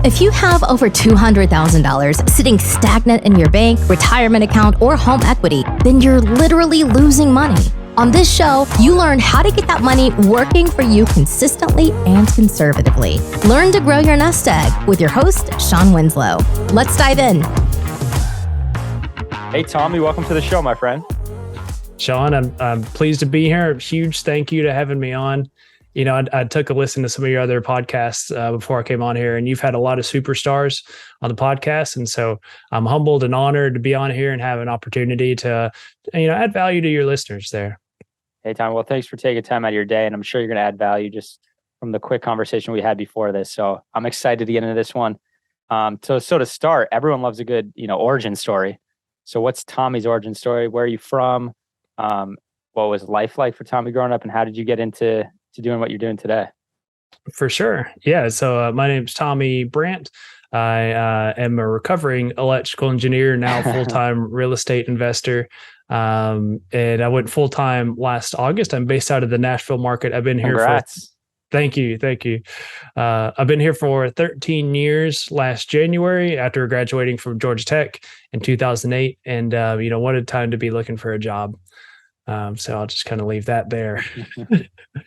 If you have over $200,000 sitting stagnant in your bank, retirement account, or home equity, then you're literally losing money. On this show, you learn how to get that money working for you consistently and conservatively. Learn to grow your nest egg with your host, Shawn Winslow. Let's dive in. Hey, Tommy, welcome to the show, my friend. Shawn, I'm pleased to be here. Huge thank you to having me on. You know, I took a listen to some of your other podcasts before I came on here, and you've had a lot of superstars on the podcast. And so I'm humbled and honored to be on here and have an opportunity to, add value to your listeners there. Hey, Tommy, well, thanks for taking time out of your day. And I'm sure you're going to add value just from the quick conversation we had before this. So I'm excited to get into this one. So to start, everyone loves a good, origin story. So what's Tommy's origin story? Where are you from? What was life like for Tommy growing up? And how did you get into doing what you're doing today? For sure. Yeah. So my name's Tommy Brant. I am a recovering electrical engineer, now full-time real estate investor. And I went full-time last August. I'm based out of the Nashville market. I've been here Thank you. I've been here for 13 years last January after graduating from Georgia Tech in 2008 and, wanted time to be looking for a job. So I'll just kind of leave that there.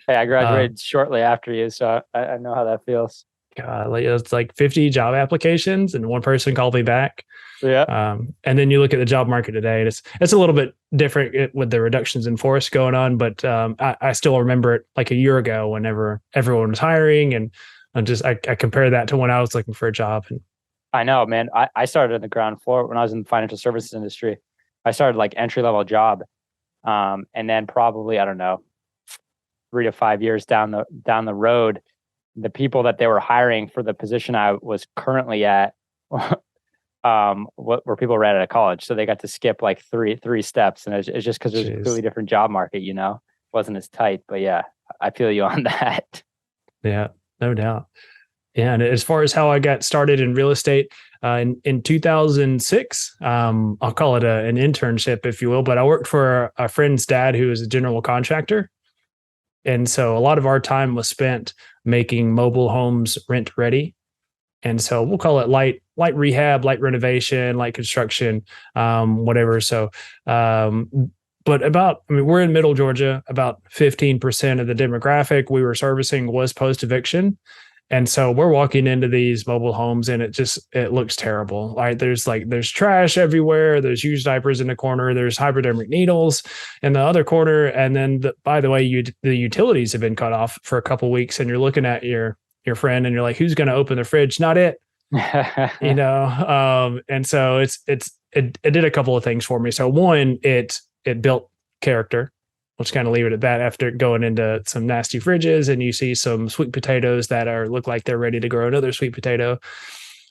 Hey, I graduated shortly after you, so I know how that feels. God, it's like 50 job applications and one person called me back. Yeah. And then you look at the job market today, and it's a little bit different with the reductions in force going on, but I still remember it like a year ago whenever everyone was hiring, and I compare that to when I was looking for a job. And I know, man. I started on the ground floor when I was in the financial services industry. I started like entry-level job. And then probably, I don't know, 3 to 5 years down the road, the people that they were hiring for the position I was currently at, were people right out of college. So they got to skip like three steps. And it's just because it was a completely different job market, It wasn't as tight, but yeah, I feel you on that. Yeah, no doubt. Yeah. And as far as how I got started in real estate, in 2006, I'll call it an internship, if you will, but I worked for a friend's dad who was a general contractor. And so a lot of our time was spent making mobile homes rent ready. And so we'll call it light rehab, light renovation, light construction, whatever. So, but we're in middle Georgia, about 15% of the demographic we were servicing was post-eviction. And so we're walking into these mobile homes and it looks terrible. Right? There's trash everywhere. There's used diapers in the corner. There's hypodermic needles in the other corner. And then by the way, the utilities have been cut off for a couple of weeks, and you're looking at your friend and you're like, who's going to open the fridge? Not it, and so it did a couple of things for me. So one, it built character. We'll just kind of leave it at that after going into some nasty fridges and you see some sweet potatoes that look like they're ready to grow another sweet potato.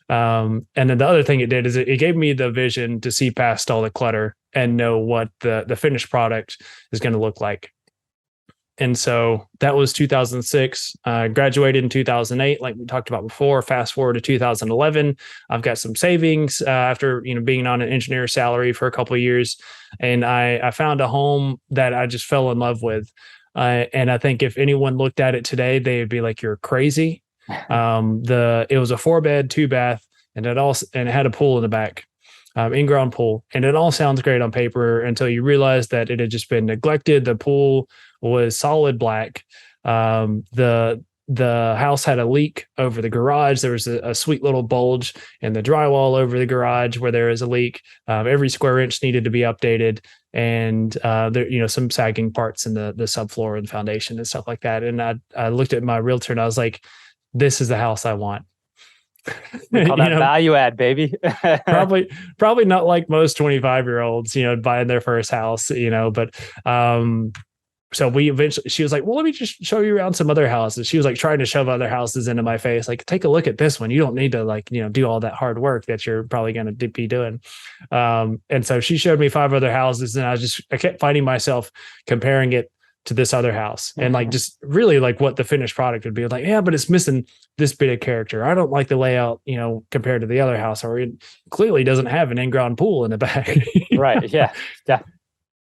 And then the other thing it did is it gave me the vision to see past all the clutter and know what the finished product is going to look like. And so that was 2006. Graduated in 2008, like we talked about before. Fast forward to 2011, I've got some savings after being on an engineer salary for a couple of years, and I found a home that I just fell in love with. And I think if anyone looked at it today, they would be like, "You're crazy." It was a 4-bed, 2-bath, and it had a pool in the back. In-ground pool, and it all sounds great on paper until you realize that it had just been neglected. The pool was solid black. The house had a leak over the garage. There was a sweet little bulge in the drywall over the garage where there is a leak. Every square inch needed to be updated, and there some sagging parts in the subfloor and foundation and stuff like that. And I looked at my realtor and I was like, "This is the house I want." We call that value add, baby. probably not like most 25-year-olds, buying their first house, but so she was like, "Well, let me just show you around some other houses." She was like trying to shove other houses into my face. Like, take a look at this one. You don't need to do all that hard work that you're probably going to be doing. And so she showed me 5 other houses, and I kept finding myself comparing it to this other house and just really what the finished product would be like. Yeah, but it's missing this bit of character. I don't like the layout, compared to the other house, or it clearly doesn't have an in-ground pool in the back. Right. Yeah.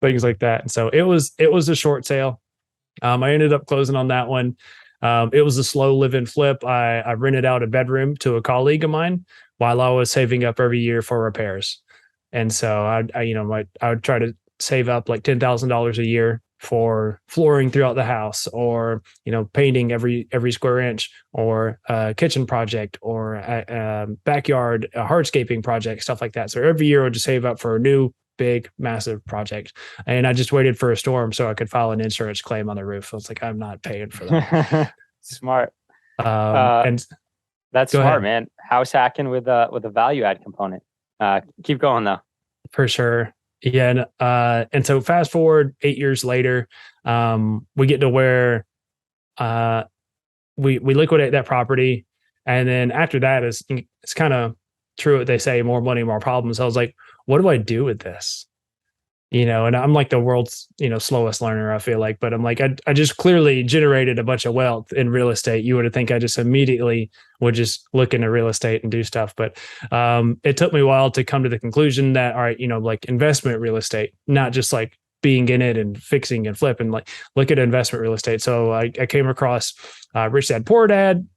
Things like that. And so it was a short sale. I ended up closing on that one. It was a slow live-in flip. I rented out a bedroom to a colleague of mine while I was saving up every year for repairs. And so I would try to save up like $10,000 a year for flooring throughout the house, or painting every square inch, or a kitchen project, or a backyard hardscaping project, stuff like that. So every year I would just save up for a new big massive project, and I just waited for a storm so I could file an insurance claim on the roof. I was like, I'm not paying for that. Smart. And that's smart, man. House hacking with a value add component. Keep going though. For sure. Yeah. And so fast forward 8 years later, we get to where we liquidate that property. And then after that, it's kind of true what they say, more money, more problems. I was like, what do I do with this? And I'm like the world's, slowest learner, I feel like, but I'm like, I just clearly generated a bunch of wealth in real estate. You would have think I just immediately would just look into real estate and do stuff. But it took me a while to come to the conclusion that, all right, like investment real estate, not just like being in it and fixing and flipping, like look at investment real estate. So I came across Rich Dad Poor Dad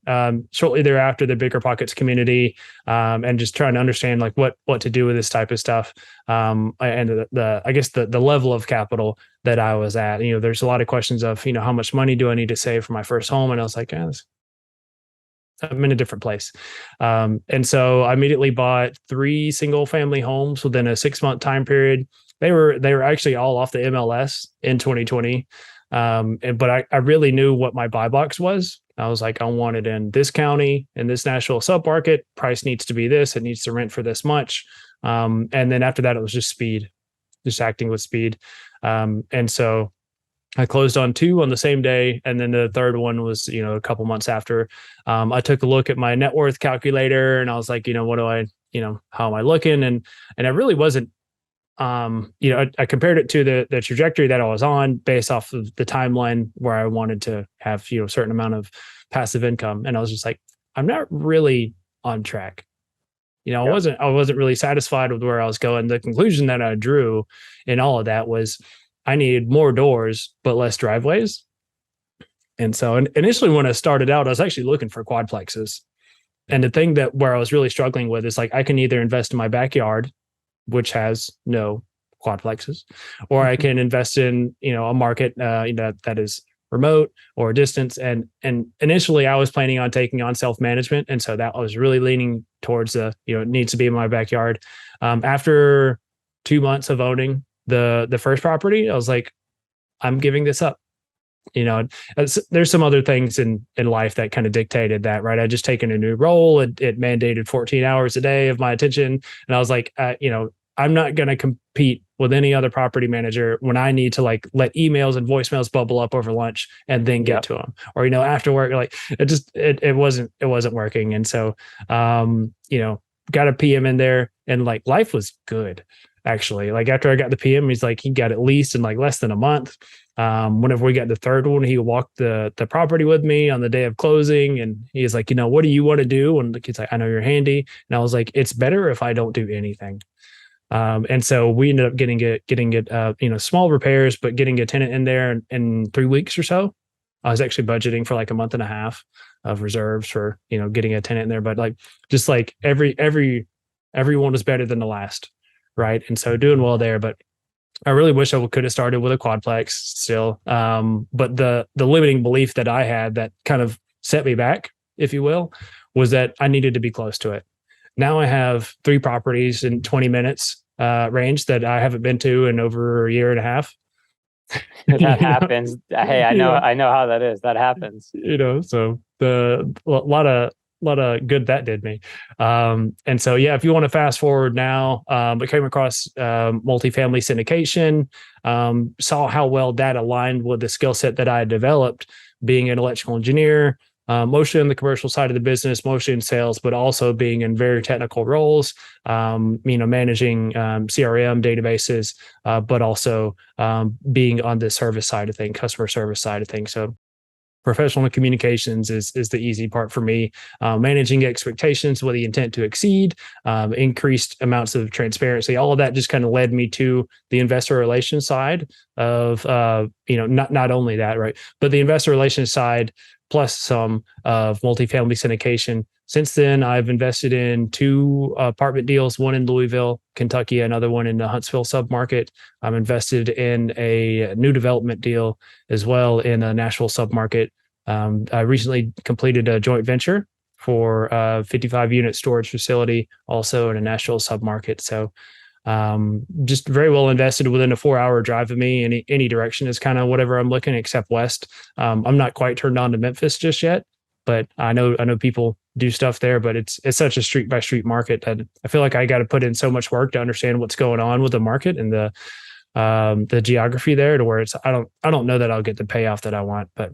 shortly thereafter, the Bigger Pockets community, and just trying to understand like what to do with this type of stuff. And I guess the level of capital that I was at, there's a lot of questions of, how much money do I need to save for my first home? And I was like, I'm in a different place. And so I immediately bought 3 single family homes within a 6-month time period. They were actually all off the MLS in 2020. But I really knew what my buy box was. I was like, I want it in this county, in this national submarket. Price needs to be this. It needs to rent for this much. And then after that, it was just speed, just acting with speed. And so I closed on 2 on the same day. And then the third one was, a couple months after. I took a look at my net worth calculator and I was like, what do I, how am I looking? And I really wasn't, I compared it to the trajectory that I was on based off of the timeline where I wanted to have, a certain amount of passive income. And I was just like, I'm not really on track. I wasn't really satisfied with where I was going. The conclusion that I drew in all of that was I needed more doors, but less driveways. And so initially when I started out, I was actually looking for quadplexes. And the thing where I was really struggling with is like, I can either invest in my backyard, which has no quadplexes, or I can invest in, a market, that is remote or distance. And initially I was planning on taking on self-management. And so that was really leaning towards it needs to be in my backyard. After 2 months of owning the first property, I was like, I'm giving this up. There's some other things in life that kind of dictated that, right? I just taken a new role. It mandated 14 hours a day of my attention. And I was like, I'm not going to compete with any other property manager when I need to like let emails and voicemails bubble up over lunch and then get to them, or, after work, like it wasn't working. And so, got a PM in there and like life was good. Actually, like after I got the PM, he's like, he got at least in like less than a month. Whenever we got the third one, he walked the property with me on the day of closing. And he's like, what do you want to do? And the kid's like, I know you're handy. And I was like, it's better if I don't do anything. And so we ended up getting it, small repairs, but getting a tenant in there in 3 weeks or so. I was actually budgeting for like a month and a half of reserves for, getting a tenant in there. But like, just like everyone was better than the last. Right. And so doing well there, but I really wish I could have started with a quadplex still. But the limiting belief that I had that kind of set me back, if you will, was that I needed to be close to it. Now I have 3 properties in 20 minutes range that I haven't been to in over a year and a half. That happens. Hey, I know how that is. That happens. So a lot of good that did me. And so, yeah, if you want to fast forward now, I came across multifamily syndication, saw how well that aligned with the skill set that I had developed being an electrical engineer, mostly on the commercial side of the business, mostly in sales, but also being in very technical roles, managing CRM databases, but also being on the service side of things, customer service side of things. So professional communications is the easy part for me. Managing expectations with the intent to exceed, increased amounts of transparency. All of that just kind of led me to the investor relations side of, not only that, right, but the investor relations side plus some of multifamily syndication. Since then, I've invested in 2 apartment deals, one in Louisville, Kentucky, another one in the Huntsville submarket. I'm invested in a new development deal as well in a Nashville submarket. I recently completed a joint venture for a 55-unit storage facility, also in a Nashville submarket. So just very well invested within a 4-hour drive of me. Any direction is kind of whatever I'm looking, except west. I'm not quite turned on to Memphis just yet, but I know people do stuff there, but it's such a street by street market that I feel like I got to put in so much work to understand what's going on with the market and the geography there, to where I don't know that I'll get the payoff that I want, but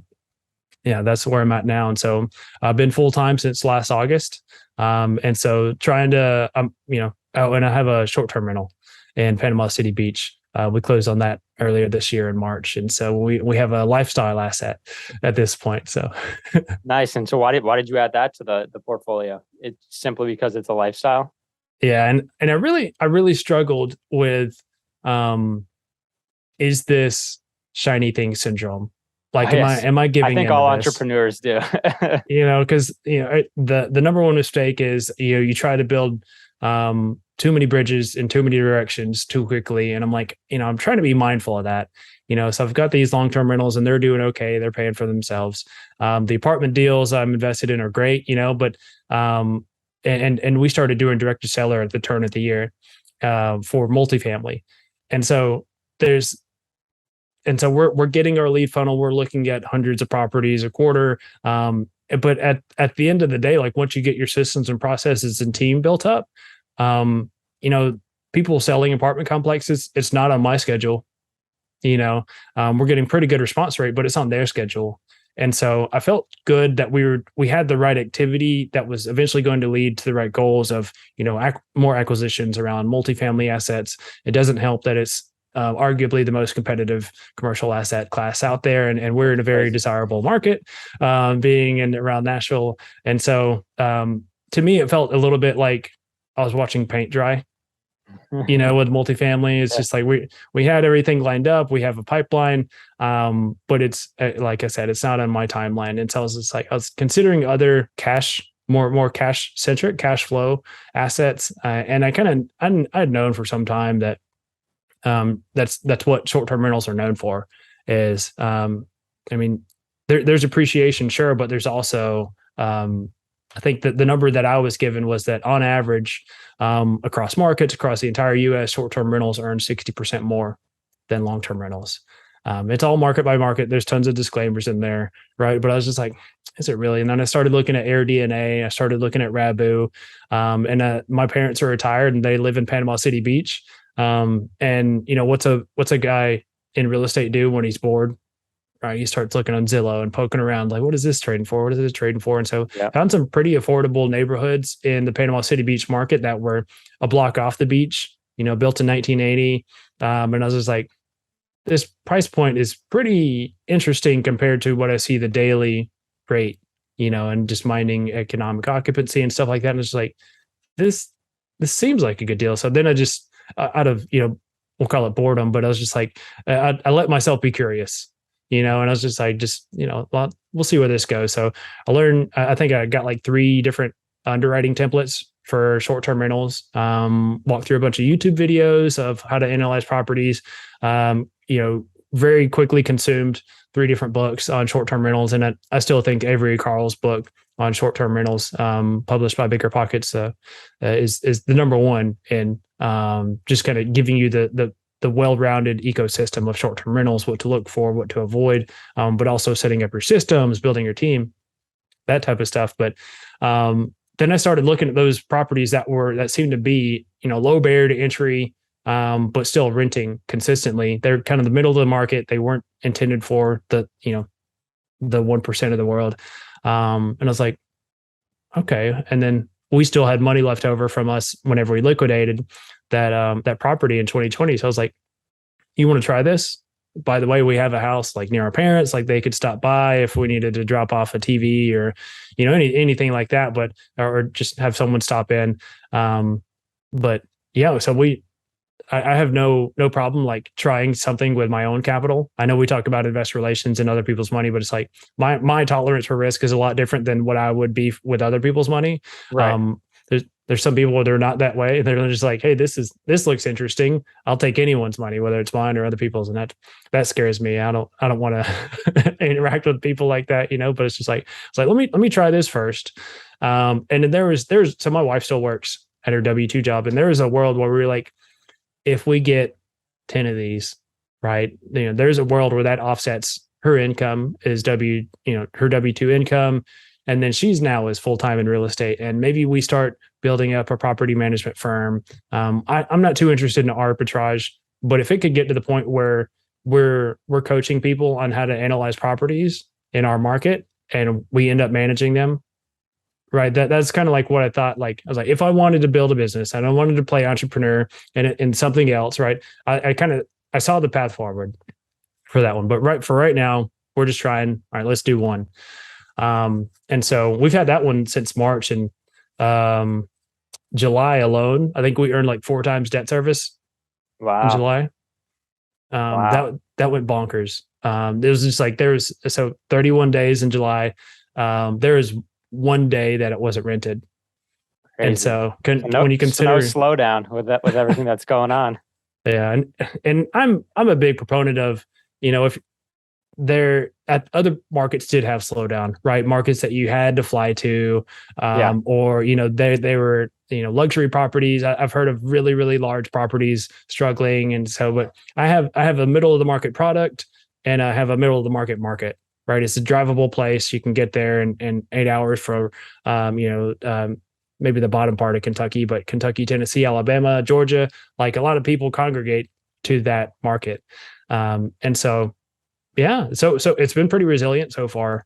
yeah, that's where I'm at now. And so I've been full time since last August. And so trying to, and I have a short term rental in Panama City Beach. We closed on that earlier this year in March. And so we have a lifestyle asset at this point. So nice. And so why did you add that to the portfolio? It's simply because it's a lifestyle. Yeah. And I really struggled with, is this shiny thing syndrome? Like, am I giving? I think all entrepreneurs do. Because the number one mistake is you try to build too many bridges in too many directions too quickly, and I'm like, I'm trying to be mindful of that. So I've got these long-term rentals, and they're doing okay. They're paying for themselves. The apartment deals I'm invested in are great, but and we started doing direct to seller at the turn of the year for multifamily, and so we're getting our lead funnel. We're looking at hundreds of properties a quarter. But at the end of the day, like once you get your systems and processes and team built up, people selling apartment complexes, it's not on my schedule. We're getting pretty good response rate, but it's on their schedule. And so I felt good that we had the right activity that was eventually going to lead to the right goals of, more acquisitions around multifamily assets. It doesn't help that it's arguably the most competitive commercial asset class out there. And we're in a very desirable market, being in around Nashville. And so to me, it felt a little bit like I was watching paint dry, with multifamily. It's just like we had everything lined up. We have a pipeline, but it's like I said, it's not on my timeline. And so I was just like, I was considering other more cash centric cash flow assets. And I'd known for some time that that's what short-term rentals are known for is, there's appreciation, sure, but there's also, I think that the number that I was given was that on average, across markets, across the entire US, short-term rentals earn 60% more than long-term rentals. It's all market by market. There's tons of disclaimers in there, right? But I was just like, is it really? And then I started looking at AirDNA. I started looking at Rabu. And my parents are retired and they live in Panama City Beach. And what's a guy in real estate do when he's bored? Right. He starts looking on Zillow and poking around like, what is this trading for? What is this trading for? And so found some pretty affordable neighborhoods in the Panama City Beach market that were a block off the beach, built in 1980. And I was just like, this price point is pretty interesting compared to what I see the daily rate, and just minding economic occupancy and stuff like that. And it's like, this seems like a good deal. So then I just, out of, we'll call it boredom, but I was just like, I let myself be curious, and I was just like, well, we'll see where this goes. So I learned, I think I got like 3 different underwriting templates for short-term rentals, walked through a bunch of YouTube videos of how to analyze properties, very quickly consumed 3 different books on short-term rentals. And I still think Avery Carl's book on short-term rentals, published by Bigger Pockets, is the number one in just kind of giving you the well-rounded ecosystem of short-term rentals, what to look for, what to avoid, but also setting up your systems, building your team, that type of stuff. But then I started looking at those properties that seemed to be, low barrier to entry, but still renting consistently. They're kind of the middle of the market. They weren't intended for the 1% of the world. And I was like, okay. And then we still had money left over from us whenever we liquidated that property in 2020. So I was like, you want to try this? By the way, we have a house like near our parents, like they could stop by if we needed to drop off a TV or, anything like that, or just have someone stop in. But yeah, so I have no problem like trying something with my own capital. I know we talk about investor relations and other people's money, but it's like my tolerance for risk is a lot different than what I would be with other people's money. Right. There's some people that are not that way. They're just like, hey, this looks interesting. I'll take anyone's money, whether it's mine or other people's, and that scares me. I don't want to interact with people like that, But it's just like let me try this first. And then there's so my wife still works at her W-2 job, and there is a world where we're like, if we get 10 of these, right? There's a world where that offsets her income is her W-2 income. And then she's now is full-time in real estate. And maybe we start building up a property management firm. I'm not too interested in arbitrage, but if it could get to the point where we're coaching people on how to analyze properties in our market and we end up managing them, right? That's kind of like what I thought. Like, I was like, if I wanted to build a business and I wanted to play entrepreneur and something else, right? I saw the path forward for that one. But right now, we're just trying, all right, let's do one. And so we've had that one since March, and July alone, I think we earned like 4 times debt service. Wow. In July. Wow. That went bonkers. It was just like, 31 days in July. There was one day that it wasn't rented. Crazy. And so when you consider slowdown with everything that's going on. Yeah. And I'm a big proponent of, if other markets did have slowdown, right? Markets that you had to fly to, or, they were, luxury properties. I've heard of really, really large properties struggling. And so, but I have a middle of the market product, and I have a middle of the market, right? It's a drivable place. You can get there in 8 hours for, maybe the bottom part of Kentucky, but Kentucky, Tennessee, Alabama, Georgia, like a lot of people congregate to that market. And so, yeah, so it's been pretty resilient so far.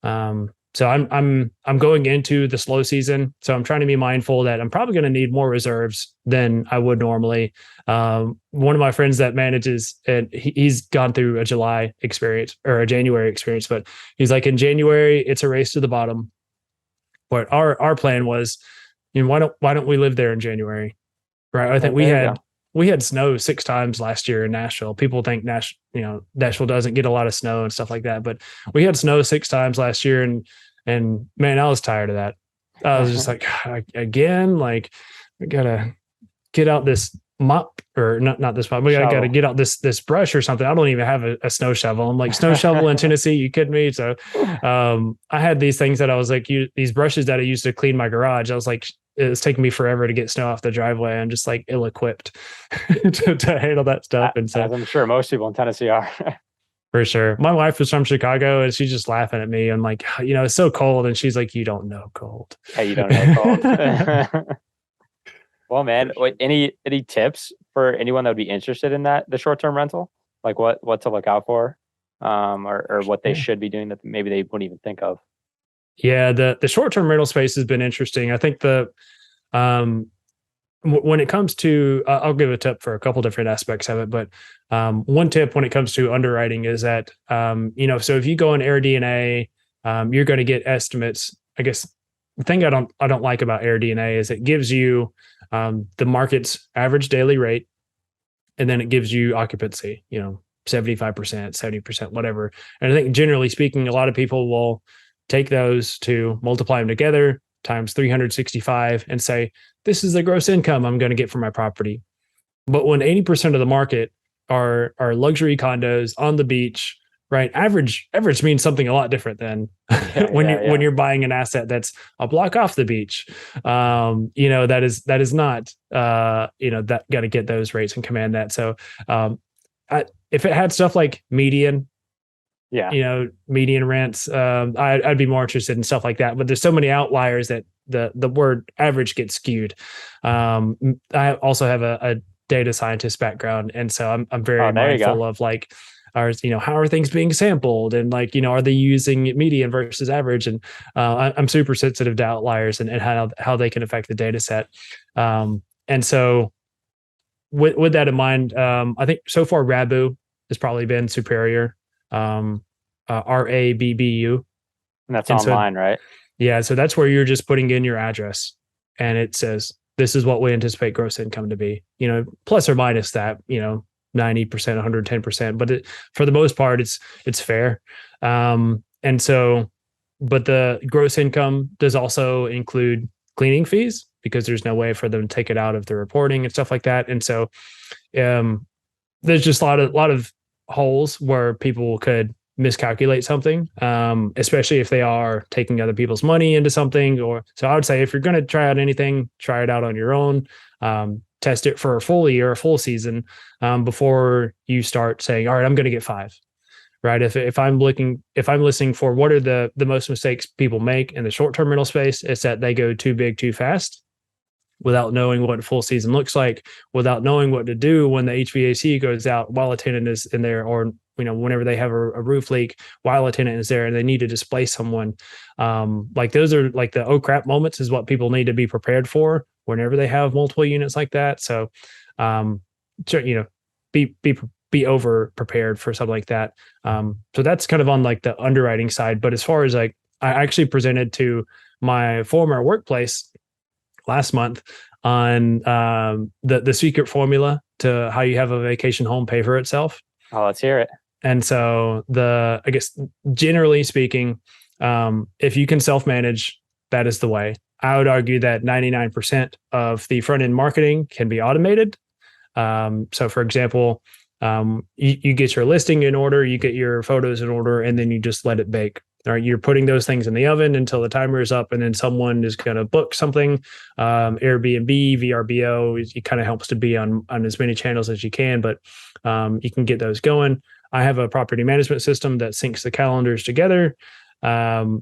So I'm going into the slow season. So I'm trying to be mindful that I'm probably going to need more reserves than I would normally. One of my friends that manages, and he's gone through a July experience or a January experience, but he's like, in January, it's a race to the bottom. But our plan was, why don't we live there in January? Right. I think we had snow 6 times last year in Nashville. People think Nashville doesn't get a lot of snow and stuff like that, but we had snow 6 times last year, and man, I was tired of that. I was just like, again, like, we gotta get out this mop, or not this mop. We gotta get out this brush or something. I don't even have a snow shovel. I'm like, snow shovel in Tennessee? You kidding me? So, I had these things that I was like, these brushes that I used to clean my garage. I was like, it's taking me forever to get snow off the driveway. I'm just like ill-equipped to handle that stuff. And so, as I'm sure most people in Tennessee are. For sure. My wife was from Chicago, and she's just laughing at me. I'm like, it's so cold. And she's like, you don't know cold. Yeah, you don't know cold. Well, man, any tips for anyone that would be interested in the short-term rental? Like what to look out for, or what they should be doing that maybe they wouldn't even think of? Yeah, the short-term rental space has been interesting. I think when it comes to, I'll give a tip for a couple different aspects of it, but one tip when it comes to underwriting is that, so if you go on AirDNA, you're going to get estimates. I guess the thing I don't like about AirDNA is it gives you the market's average daily rate, and then it gives you occupancy, 75%, 70%, whatever. And I think generally speaking, a lot of people will take those to multiply them together times 365 and say, this is the gross income I'm going to get from my property. But when 80% of the market are luxury condos on the beach, right? Average means something a lot different than when you're buying an asset that's a block off the beach. That is not that got to get those rates and command that. So if it had stuff like median rents, I'd be more interested in stuff like that. But there's so many outliers that the word average gets skewed. I also have a data scientist background, and so I'm very mindful of like, how are things being sampled, and like, are they using median versus average? And I'm super sensitive to outliers and how they can affect the data set. And so with that in mind, I think so far Rabu has probably been superior. RABBU. And that's online, right? Yeah. So that's where you're just putting in your address, and it says this is what we anticipate gross income to be, plus or minus that, 90%, 110%, but for the most part, it's fair. And so, but the gross income does also include cleaning fees because there's no way for them to take it out of the reporting and stuff like that. And so, there's just a lot of holes where people could miscalculate something, especially if they are taking other people's money into something. So I would say if you're going to try out anything, try it out on your own. Test it for a full year, a full season, before you start saying, all right, I'm going to get 5. Right. If I'm listening for what are the most mistakes people make in the short-term rental space, it's that they go too big too fast without knowing what full season looks like, without knowing what to do when the HVAC goes out while a tenant is in there, or whenever they have a roof leak while a tenant is there and they need to displace someone. Like those are like the oh crap moments is what people need to be prepared for whenever they have multiple units like that. So, be over prepared for something like that. So that's kind of on like the underwriting side. But as far as like, I actually presented to my former workplace last month on the secret formula to how you have a vacation home pay for itself. Oh, let's hear it. And so I guess generally speaking, if you can self-manage, that is the way. I would argue that 99% of the front-end marketing can be automated. So for example, you get your listing in order, you get your photos in order, and then you just let it bake. All right, you're putting those things in the oven until the timer is up, and then someone is going to book something. Airbnb, VRBO, it kind of helps to be on as many channels as you can, but you can get those going. I have a property management system that syncs the calendars together. And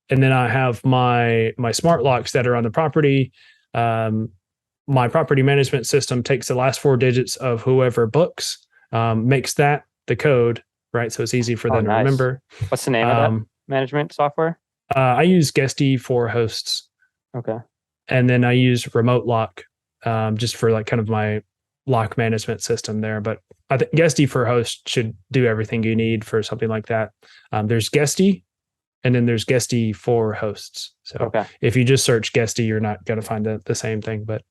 then I have my smart locks that are on the property. My property management system takes the last 4 digits of whoever books, makes that the code, right? So it's easy for them to remember. What's the name of that management software? I use Guesty for hosts. Okay. And then I use Remote Lock, just for like kind of my lock management system there. But I think Guesty for hosts should do everything you need for something like that. There's Guesty, and then there's Guesty for hosts. So if you just search Guesty, you're not going to find the same thing. But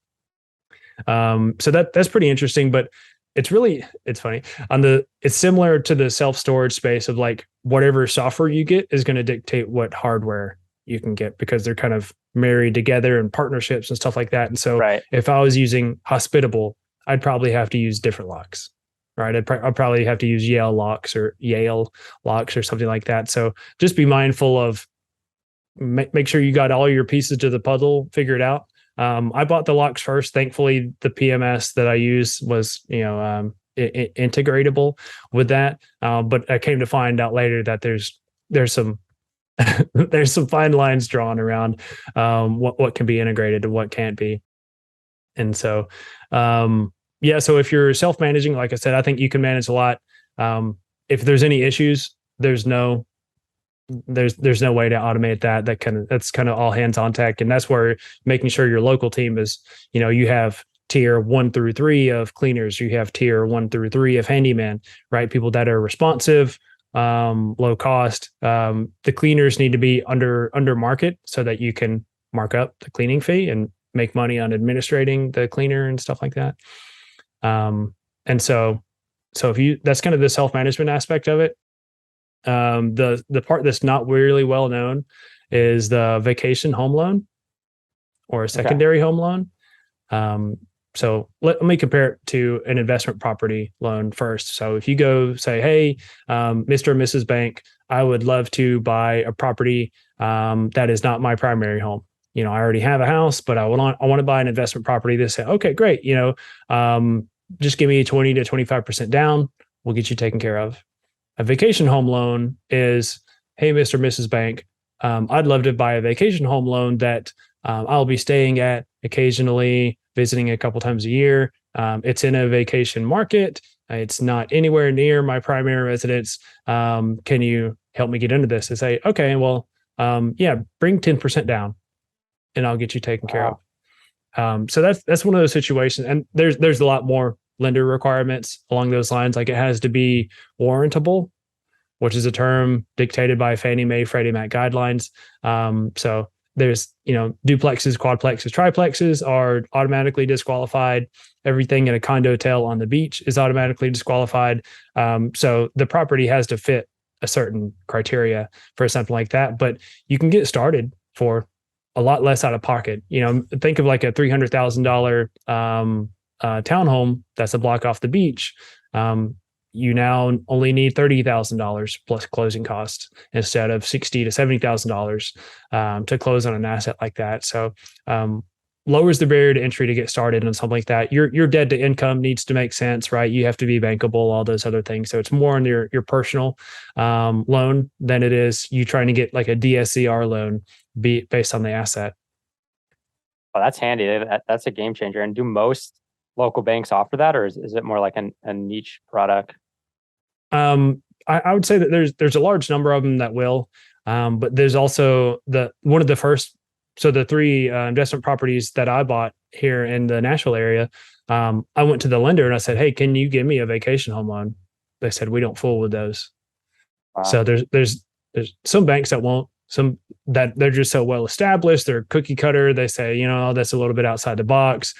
so that's pretty interesting. But it's funny it's similar to the self-storage space of like whatever software you get is going to dictate what hardware you can get, because they're kind of married together in partnerships and stuff like that. And so if I was using Hospitable, I'd probably have to use different locks, right? I'd probably have to use Yale locks or something like that. So just be mindful of make sure you got all your pieces to the puzzle figured out. I bought the locks first. Thankfully, the PMS that I use was, integratable with that. But I came to find out later that there's some there's some fine lines drawn around what can be integrated and what can't be. And so, so if you're self-managing, like I said, I think you can manage a lot. If there's any issues, there's no way to automate that. That's kind of all hands on tech. And that's where making sure your local team is, you have tier 1 through 3 of cleaners, you have tier 1 through 3 of handyman, right? People that are responsive, low cost. The cleaners need to be under market so that you can mark up the cleaning fee and make money on administrating the cleaner and stuff like that. And so if that's kind of the self-management aspect of it. The part that's not really well known is the vacation home loan or a secondary home loan. So let me compare it to an investment property loan first. So if you go say, hey, Mr. and Mrs. Bank, I would love to buy a property that is not my primary home. I already have a house, but I want to buy an investment property. They say, okay, great. Just give me 20 to 25% down. We'll get you taken care of. A vacation home loan is, hey, Mr. and Mrs. Bank, I'd love to buy a vacation home loan that I'll be staying at occasionally, visiting a couple times a year. It's in a vacation market. It's not anywhere near my primary residence. Can you help me get into this? They say, okay, well, bring 10% down and I'll get you taken care of. So that's one of those situations. And there's a lot more lender requirements along those lines. Like it has to be warrantable, which is a term dictated by Fannie Mae, Freddie Mac guidelines. So there's, duplexes, quadplexes, triplexes are automatically disqualified. Everything in a condo tail on the beach is automatically disqualified. So the property has to fit a certain criteria for something like that, but you can get started for a lot less out of pocket. Think of like a $300,000 townhome that's a block off the beach. You now only need $30,000 plus closing costs instead of $60,000 to $70,000 to close on an asset like that. So lowers the barrier to entry to get started on something like that. Your debt to income needs to make sense, right? You have to be bankable, all those other things. So it's more on your personal loan than it is you trying to get like a DSCR loan based on the asset. Well, that's handy. That's a game changer. And do most local banks offer that, or is it more like a niche product? I would say that there's a large number of them that will, but there's also one of the first. So the three investment properties that I bought here in the Nashville area, I went to the lender and I said, "Hey, can you give me a vacation home loan?" They said, "We don't fool with those." Wow. So there's some banks that won't. Some that they're just so well established. They're cookie cutter. They say, that's a little bit outside the box.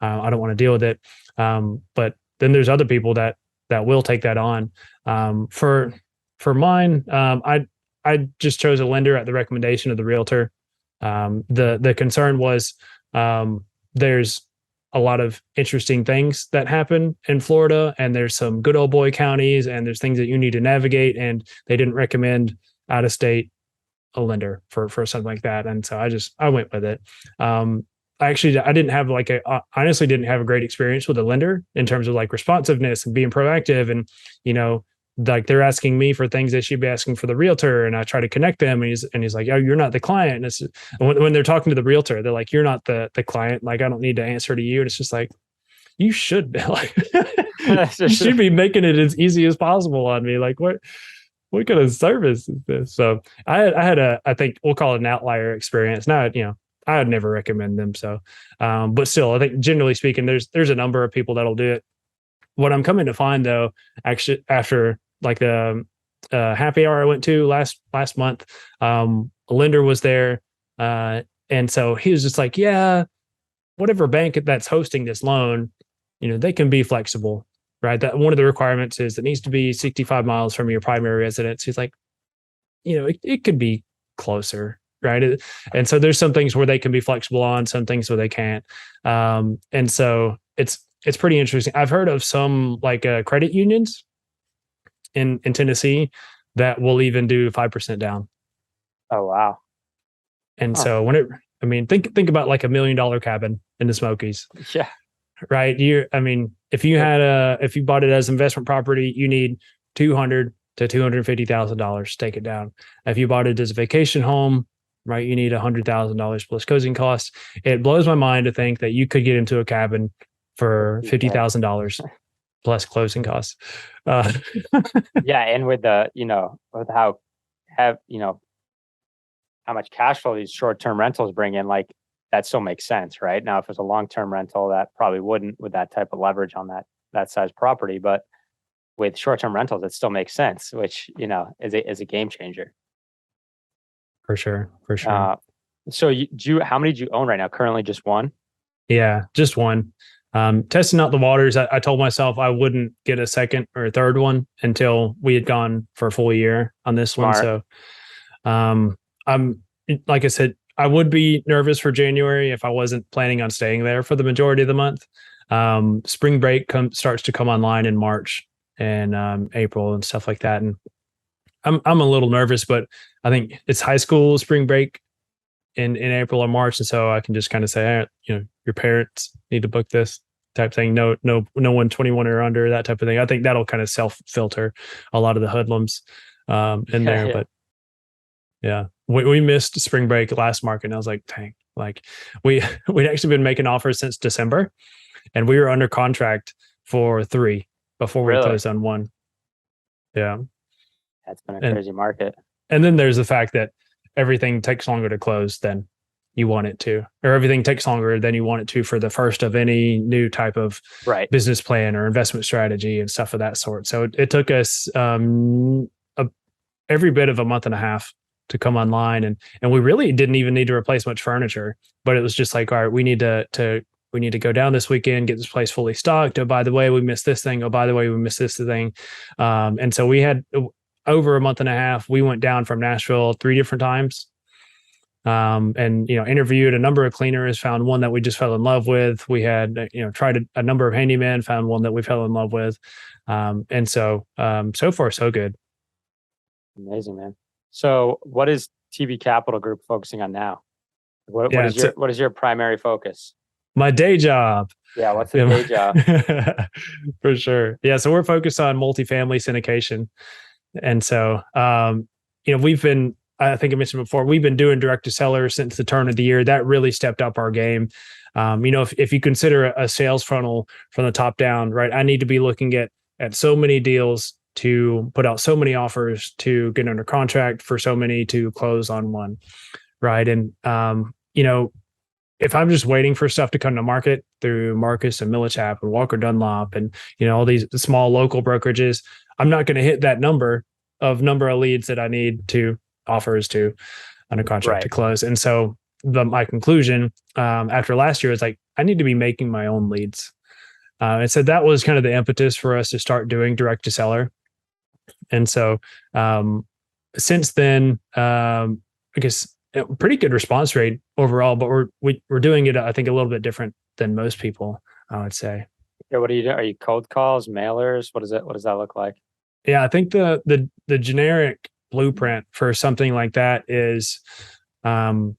I don't want to deal with it. But then there's other people that will take that on. For mine, I just chose a lender at the recommendation of the realtor. The concern was there's a lot of interesting things that happen in Florida, and there's some good old boy counties, and there's things that you need to navigate, and they didn't recommend out of state a lender for something like that. And so I went with it. I didn't have honestly didn't have a great experience with a lender in terms of like responsiveness and being proactive. And, like they're asking me for things they should be asking for the realtor. And I try to connect them and he's like, "Oh, you're not the client." And when they're talking to the realtor, they're like, "You're not the client. Like, I don't need to answer to you." And it's just like, you should be like, you should be making it as easy as possible on me. Like what kind of service is this? So I had I think we'll call it an outlier experience. Now, I would never recommend them. So, but still, I think generally speaking, there's a number of people that'll do it. What I'm coming to find though, actually after like the happy hour I went to last month, a lender was there. And so he was just like, "Yeah, whatever bank that's hosting this loan, they can be flexible, right? That one of the requirements is it needs to be 65 miles from your primary residence." He's like, it could be closer. Right. And so there's some things where they can be flexible on, some things where they can't. And so it's pretty interesting. I've heard of some like credit unions in Tennessee that will even do 5% down. Oh, wow. And so think about like $1 million cabin in the Smokies. Yeah. Right. If you bought it as investment property, you need $200,000 to $250,000 to take it down. If you bought it as a vacation home, right, you need $100,000 plus closing costs. It blows my mind to think that you could get into a cabin for $50,000 plus closing costs. Yeah, and with with how much cash flow these short-term rentals bring in, like that still makes sense, right? Now, if it's a long-term rental, that probably wouldn't with that type of leverage on that size property, but with short-term rentals, it still makes sense, which is a game changer. For sure. So how many do you own right now? Currently just one? Yeah, just one. Testing out the waters. I told myself I wouldn't get a second or a third one until we had gone for a full year on this one. So, I'm, like I said, I would be nervous for January if I wasn't planning on staying there for the majority of the month. Spring break starts to come online in March and April and stuff like that. And I'm a little nervous, but I think it's high school spring break in April or March, and so I can just kind of say, your parents need to book this type thing. No one 21 or under, that type of thing. I think that'll kind of self-filter a lot of the hoodlums in there. Yeah. But yeah, we missed spring break last market, and I was like, dang, like we'd actually been making offers since December, and we were under contract for 3 before we closed on 1. Yeah. That's been a crazy market. And then there's the fact that everything takes longer to close than you want it to, or everything takes longer than you want it to for the first of any new type of business plan or investment strategy and stuff of that sort. So it took us every bit of a month and a half to come online, and we really didn't even need to replace much furniture, but it was just like, all right, we need to go down this weekend, get this place fully stocked. Oh, by the way, we missed this thing. Oh, by the way, we missed this thing. And so we had over a month and a half. We went down from Nashville 3 different times. And, interviewed a number of cleaners, found one that we just fell in love with. We had, tried a number of handymen, found one that we fell in love with. And so far, so good. Amazing, man. So what is TV Capital Group focusing on now? What is your primary focus? My day job. Yeah. What's the day job? For sure. Yeah. So we're focused on multifamily syndication. And so, I think I mentioned before, we've been doing direct to seller since the turn of the year. That really stepped up our game. If you consider a sales funnel from the top down, right, I need to be looking at so many deals to put out so many offers to get under contract, for so many to close on one, right? And, if I'm just waiting for stuff to come to market through Marcus and Millichap and Walker Dunlop and, all these small local brokerages, I'm not going to hit that number of leads that I need to offers to under contract to close. And so my conclusion after last year is like, I need to be making my own leads. And so that was kind of the impetus for us to start doing direct to seller. And so since then, I guess pretty good response rate overall, but we're doing it, I think, a little bit different than most people, I would say. Yeah. What do you do? Are you cold calls, mailers? What does that look like? Yeah, I think the generic blueprint for something like that is cold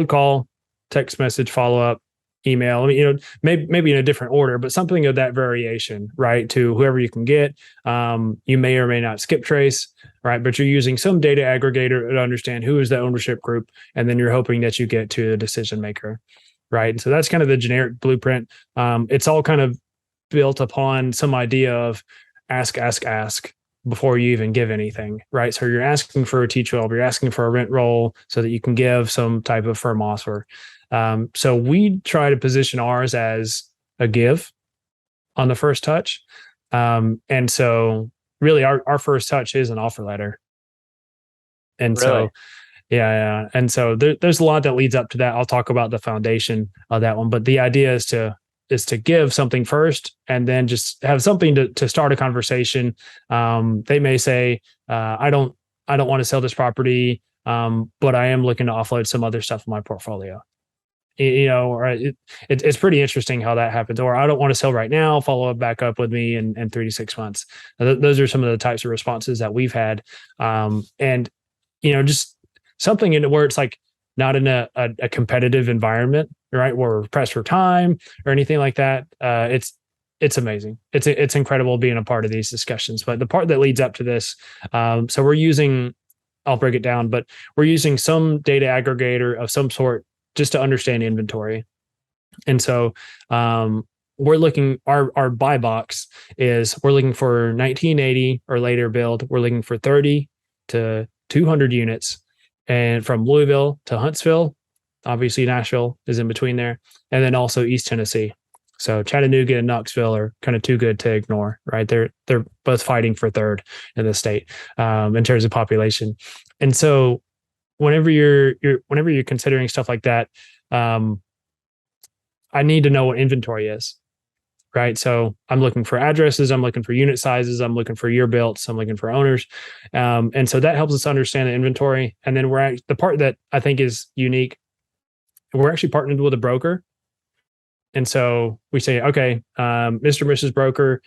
call, text message, follow up, email. I mean, maybe in a different order, but something of that variation, right? To whoever you can get. You may or may not skip trace, right? But you're using some data aggregator to understand who is the ownership group, and then you're hoping that you get to the decision maker, right? And so that's kind of the generic blueprint. It's all kind of built upon some idea of ask before you even give anything, right? So you're asking for a T12, you're asking for a rent roll so that you can give some type of firm offer. So we try to position ours as a give on the first touch. And so really our first touch is an offer letter. And really? So, yeah. And so there's a lot that leads up to that. I'll talk about the foundation of that one, but the idea is to give something first and then just have something to start a conversation. They may say, I don't want to sell this property, but I am looking to offload some other stuff in my portfolio. Or it's pretty interesting how that happens. Or I don't want to sell right now, follow back up with me in 3 to 6 months. Those are some of the types of responses that we've had. And just something in where it's like not in a competitive environment, right? Where we're pressed for time or anything like that. It's amazing. It's incredible being a part of these discussions. But the part that leads up to this, so I'll break it down, but we're using some data aggregator of some sort just to understand inventory. And so we're looking, our buy box is we're looking for 1980 or later build. We're looking for 30 to 200 units. And from Louisville to Huntsville, obviously Nashville is in between there. And then also East Tennessee. So Chattanooga and Knoxville are kind of too good to ignore, right? They're both fighting for third in the state in terms of population. And so whenever you're considering stuff like that, I need to know what inventory is, right? So I'm looking for addresses, I'm looking for unit sizes, I'm looking for year builts, I'm looking for owners. And so that helps us understand the inventory. And then the part that I think is unique, we're actually partnered with a broker. And so we say, okay, Mr. and Mrs. Broker,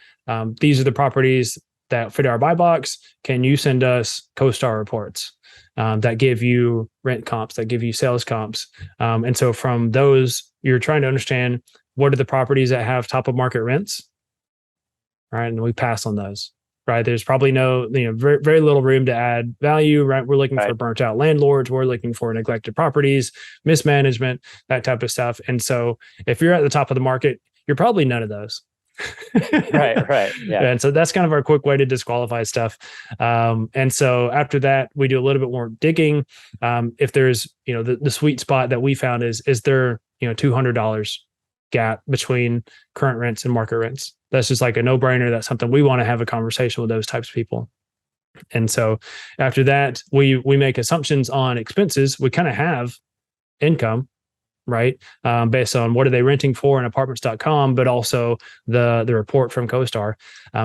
these are the properties that fit our buy box. Can you send us CoStar reports that give you rent comps, that give you sales comps? And so from those, you're trying to understand what are the properties that have top of market rents, right? And we pass on those, right? There's probably very, very little room to add value, right? We're looking for burnt out landlords. We're looking for neglected properties, mismanagement, that type of stuff. And so if you're at the top of the market, you're probably none of those. Right. Yeah. And so that's kind of our quick way to disqualify stuff. And so after that, we do a little bit more digging. If there's, the sweet spot that we found is there, $200 gap between current rents and market rents. That's just like a no-brainer. That's something we want to have a conversation with those types of people. And so after that, we make assumptions on expenses. We kind of have income, right? Based on what are they renting for in apartments.com, but also the report from CoStar.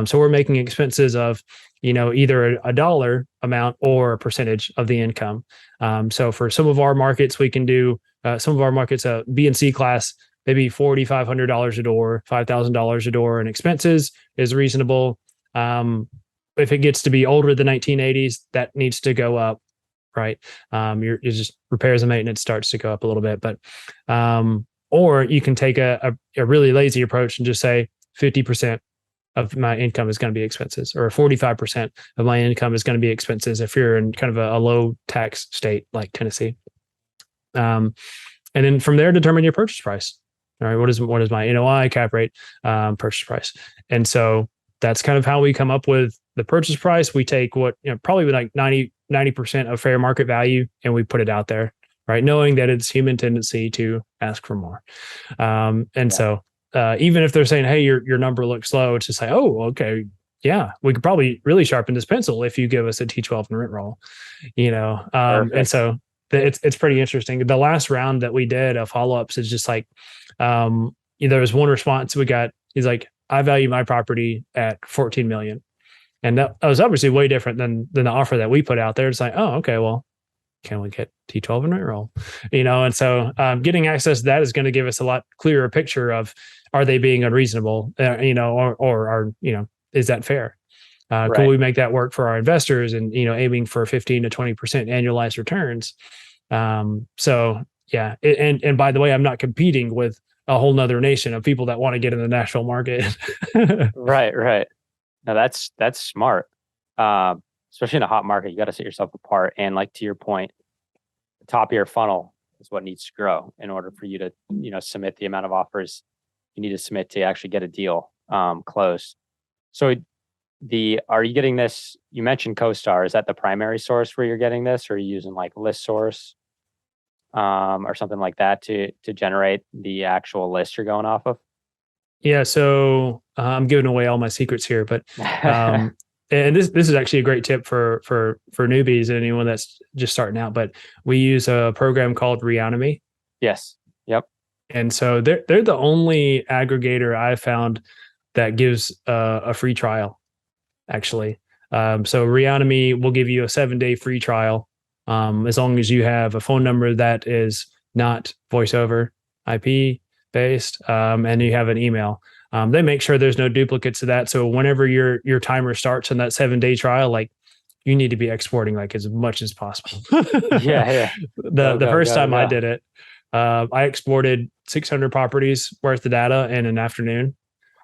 So we're making expenses of, either a dollar amount or a percentage of the income. So for some of our markets, we can do B and C class, maybe $4,500 a door, $5,000 a door in expenses is reasonable. If it gets to be older than 1980s, that needs to go up, right? You're just repairs and maintenance starts to go up a little bit, but or you can take a really lazy approach and just say 50% of my income is going to be expenses, or 45% of my income is going to be expenses if you're in kind of a low tax state like Tennessee. And then from there, determine your purchase price. All right, what is my NOI, cap rate, purchase price? And so that's kind of how we come up with the purchase price. We take what, probably like 90% of fair market value, and we put it out there, right? Knowing that it's human tendency to ask for more. So even if they're saying, hey, your number looks low, it's just like, oh, okay. Yeah, we could probably really sharpen this pencil if you give us a T12 and rent roll, and so it's pretty interesting. The last round that we did of follow-ups is just like, there was one response we got. He's like, I value my property at 14 million. And that was obviously way different than the offer that we put out there. It's like, oh, okay, well, can we get T12 and rent roll? And so getting access to that is going to give us a lot clearer picture of, are they being unreasonable, or is that fair? Can we make that work for our investors and, aiming for 15 to 20% annualized returns? So yeah. And by the way, I'm not competing with a whole nother nation of people that want to get in the national market. Right. Now that's smart. Especially in a hot market, you got to set yourself apart. And like, to your point, the top of your funnel is what needs to grow in order for you to, submit the amount of offers you need to submit to actually get a deal closed. So are you getting this? You mentioned CoStar. Is that the primary source where you're getting this, or are you using like List Source or something like that to generate the actual list you're going off of? Yeah. So I'm giving away all my secrets here, but and this is actually a great tip for newbies and anyone that's just starting out. But we use a program called Reonomy. Yes. Yep. And so they're the only aggregator I found that gives a free trial, actually. So Reonomy will give you a 7-day free trial, as long as you have a phone number that is not voice over IP based, and you have an email. They make sure there's no duplicates of that. So whenever your timer starts on that 7-day trial, like, you need to be exporting like as much as possible. Yeah. The first time I did it, I exported 600 properties worth of data in an afternoon.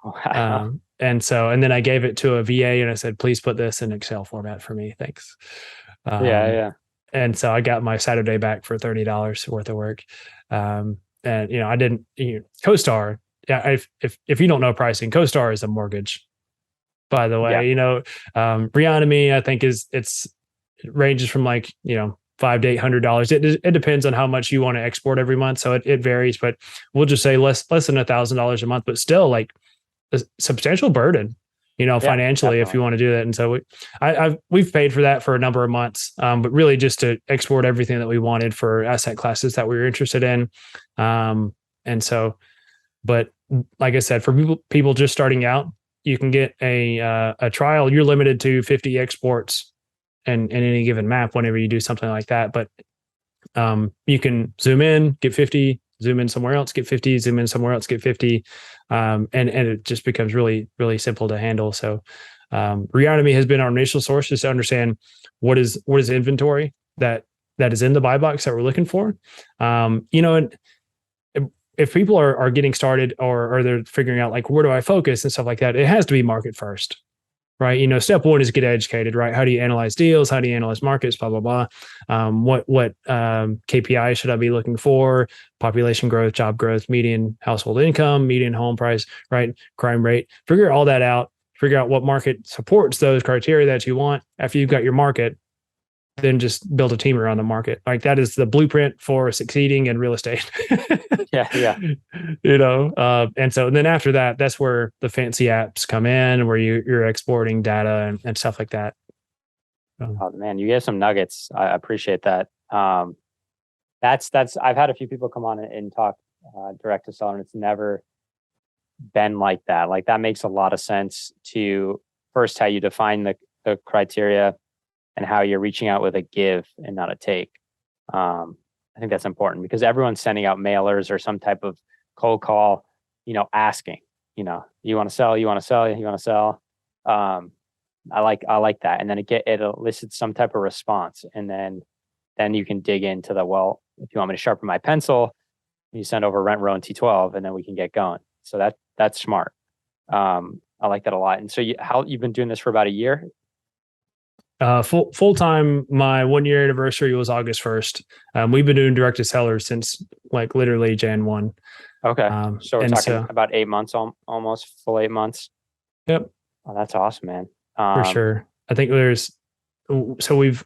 Wow. And then I gave it to a VA and I said, please put this in Excel format for me. Thanks. Yeah. And so I got my Saturday back for $30 worth of work. And I didn't, CoStar. Yeah. If you don't know pricing, CoStar is a mortgage, by the way. Reonomy, I think it ranges from like, $500 to $800. It depends on how much you want to export every month. So it varies, but we'll just say less than $1,000 a month, but still like a substantial burden, financially, definitely. if you want to do that. And so we've paid for that for a number of months, but really just to export everything that we wanted for asset classes that we were interested in. And so, but like I said, for people just starting out, you can get a trial. You're limited to 50 exports in any given map whenever you do something like that. But you can zoom in, get 50, zoom in somewhere else, get 50, zoom in somewhere else, get 50. And it just becomes really, really simple to handle. So Reonomy has been our initial source just to understand what is inventory that is in the buy box that we're looking for. And if people are getting started or they're figuring out like, where do I focus and stuff like that, it has to be market first, right? Step one is get educated, right? How do you analyze deals? How do you analyze markets? Blah, blah, blah. What KPI should I be looking for? Population growth, job growth, median household income, median home price, right? Crime rate. Figure all that out. Figure out what market supports those criteria that you want. After you've got your market, then just build a team around the market. Like, that is the blueprint for succeeding in real estate. Yeah. And then after that, that's where the fancy apps come in, where you're exporting data and stuff like that. Oh man, you gave some nuggets. I appreciate that. That's I've had a few people come on and talk direct to seller, and it's never been like that. Like that makes a lot of sense to first how you define the criteria and how you're reaching out with a give and not a take. I think that's important because everyone's sending out mailers or some type of cold call, asking, you want to sell, you want to sell, you want to sell. I like that. And then it elicits some type of response. And then you can dig into if you want me to sharpen my pencil, you send over rent, row, and T12, and then we can get going. So that's smart. I like that a lot. And so you've been doing this for about a year? Full time. My 1 year anniversary was August 1st. We've been doing direct to seller since like literally Jan 1. Okay. So we're talking about 8 months, almost full 8 months. Yep. Oh, that's awesome, man. For sure. I think we've